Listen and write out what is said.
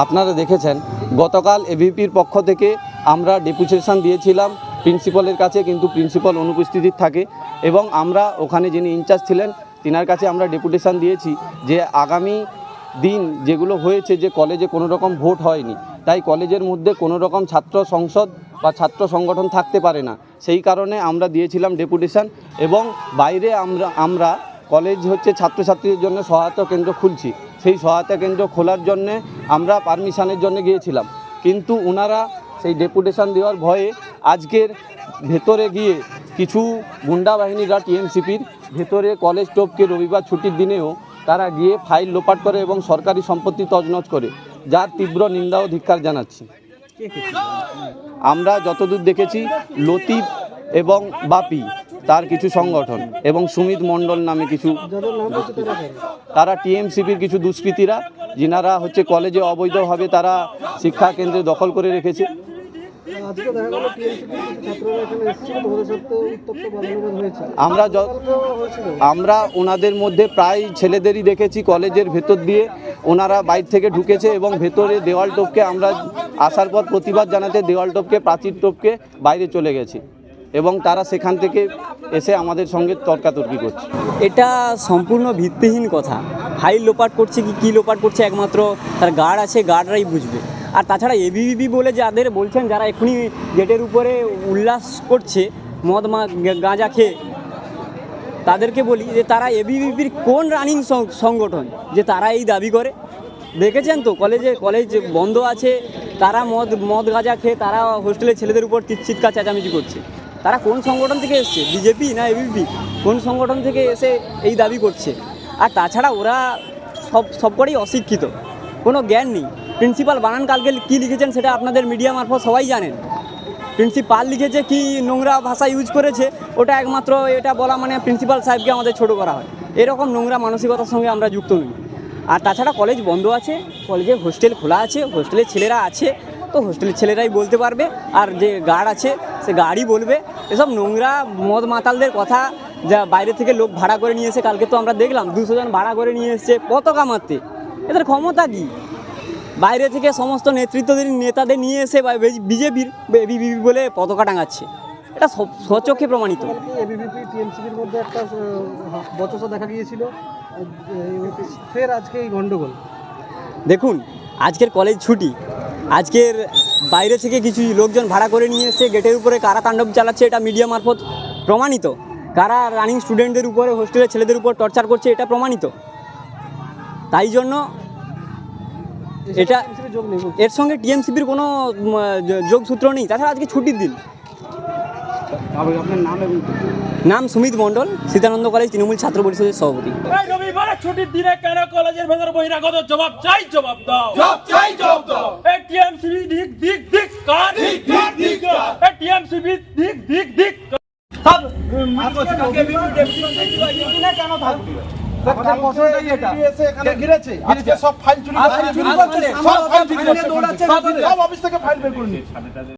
আপনারা দেখেছেন গতকাল এবিপির পক্ষ থেকে আমরা ডেপুটেশন দিয়েছিলাম প্রিন্সিপালের কাছে, কিন্তু প্রিন্সিপাল অনুপস্থিত থাকে এবং আমরা ওখানে যিনি ইনচার্জ ছিলেন তিনার কাছে আমরা ডেপুটেশন দিয়েছি যে আগামী দিন যেগুলো হয়েছে যে কলেজে কোনো রকম ভোট হয়নি, তাই কলেজের মধ্যে কোনো রকম ছাত্র সংসদ বা ছাত্র সংগঠন থাকতে পারে না, সেই কারণে আমরা দিয়েছিলাম ডেপুটেশন। এবং বাইরে আমরা কলেজ হচ্ছে ছাত্রছাত্রীদের জন্য সহায়তা কেন্দ্র খুলছি, সেই সহায়তা কেন্দ্র খোলার জন্যে আমরা পারমিশনের জন্য গিয়েছিলাম, কিন্তু ওনারা সেই ডেপুটেশন দেওয়ার ভয়ে আজকের ভেতরে গিয়ে কিছু গুন্ডা বাহিনীরা টিএমসিপির ভেতরে কলেজ টপকে রবিবার ছুটির দিনেও তারা গিয়ে ফাইল লোপাট করে এবং সরকারি সম্পত্তি তছনছ করে, যার তীব্র নিন্দা ও ধিক্কার জানাচ্ছি। আমরা যতদূর দেখেছি লতিফ এবং বাপি তার কিছু সংগঠন এবং সুমিত মণ্ডল নামে কিছু, তারা টিএমসিপির কিছু দুষ্কৃতীরা যিনারা হচ্ছে কলেজে অবৈধভাবে তারা শিক্ষা কেন্দ্রে দখল করে রেখেছে। আমরা ওনাদের মধ্যে প্রায় ছেলেদেরই দেখেছি কলেজের ভেতর দিয়ে ওনারা বাইরে থেকে ঢুকেছে এবং ভেতরে দেওয়াল টপকে আমরা আসার পর প্রতিবাদ জানাতে দেওয়াল টপকে প্রাচীর টপকে বাইরে চলে গেছি এবং তারা সেখান থেকে এসে আমাদের সঙ্গে তর্কাতর্কি করছে। এটা সম্পূর্ণ ভিত্তিহীন কথা। ফাইল লোপাট করছে কি লোপাট করছে একমাত্র তার গার্ড আছে, গার্ডরাই বুঝবে। আর তাছাড়া এবিভিপি বলে যাদের বলছেন, যারা এখনই গেটের উপরে উল্লাস করছে মদ গাঁজা খেয়ে, তাদেরকে বলি যে তারা এবিভিপির কোন রানিং সংগঠন যে তারা এই দাবি করে? দেখেছেন তো কলেজ বন্ধ আছে, তারা মদ গাঁজা খেয়ে তারা হোস্টেলের ছেলেদের উপর চিৎকার চেঁচামেচি করছে। তারা কোন সংগঠন থেকে এসছে? বিজেপি না এবিভিপি? কোন সংগঠন থেকে এসে এই দাবি করছে? আর তাছাড়া ওরা সবকটাই অশিক্ষিত, কোনো জ্ঞান নেই। প্রিন্সিপাল বানান কালকে কী লিখেছেন সেটা আপনাদের মিডিয়া মারফত সবাই জানেন। প্রিন্সিপাল লিখেছে কি নোংরা ভাষা ইউজ করেছে, ওটা একমাত্র এটা বলা মানে প্রিন্সিপাল সাহেবকে আমাদের ছোট করা হয়। এরকম নোংরা মানসিকতার সঙ্গে আমরা যুক্ত নই। আর তাছাড়া কলেজ বন্ধ আছে, কলেজে হোস্টেল খোলা আছে, হোস্টেলের ছেলেরা আছে, তো হোস্টেলের ছেলেরাই বলতে পারবে, আর যে গার্ড আছে সে গার্ডই বলবে। এসব নোংরা মদ মাতালদের কথা যা বাইরে থেকে লোক ভাড়া করে নিয়ে এসে, কালকে তো আমরা দেখলাম 200 জন ভাড়া করে নিয়ে এসছে পতাকা মারতে। এদের ক্ষমতা কী? বাইরে থেকে সমস্ত নেতাদের নিয়ে এসে বিজেপির এবিভিপি বলে পতাকা টাঙাচ্ছে, এটা স্বচক্ষে প্রমাণিত। এবিভিপি টিএমসিপির মধ্যে একটা বচসা দেখা গিয়েছিল, ফের আজকে এই গণ্ডগোল। দেখুন, আজকের কলেজ ছুটি, আজকের বাইরে থেকে কিছু লোকজন ভাড়া করে নিয়ে এসে গেটের উপরে কারা তাণ্ডব চালাচ্ছে, এটা মিডিয়া মারফত প্রমাণিত। কারা রানিং স্টুডেন্টদের উপরে, হোস্টেলের ছেলেদের উপর টর্চার করছে, এটা প্রমাণিত। তাই জন্য এটা এর সঙ্গে টিএমসিপির কোনো যোগসূত্র নেই। তাছাড়া আজকে ছুটির দিন। আপনার নাম সুমিত মণ্ডল, সীতানন্দ কলেজ তৃণমূল ছাত্র পরিষদের সভাপতি। ছুটির দিনে কেন কলেজের ভেতর বহিরাগত? জবাব চাই, জবাব দাও। টিএমসিপি দিক দিক দিক কার দিক দিক দিক টিএমসিপি দিক দিক দিক সব কেন থাকবে? সব ফাইল চুরি, সব অফিস থেকে ফাইল বের করে নিচ্ছে।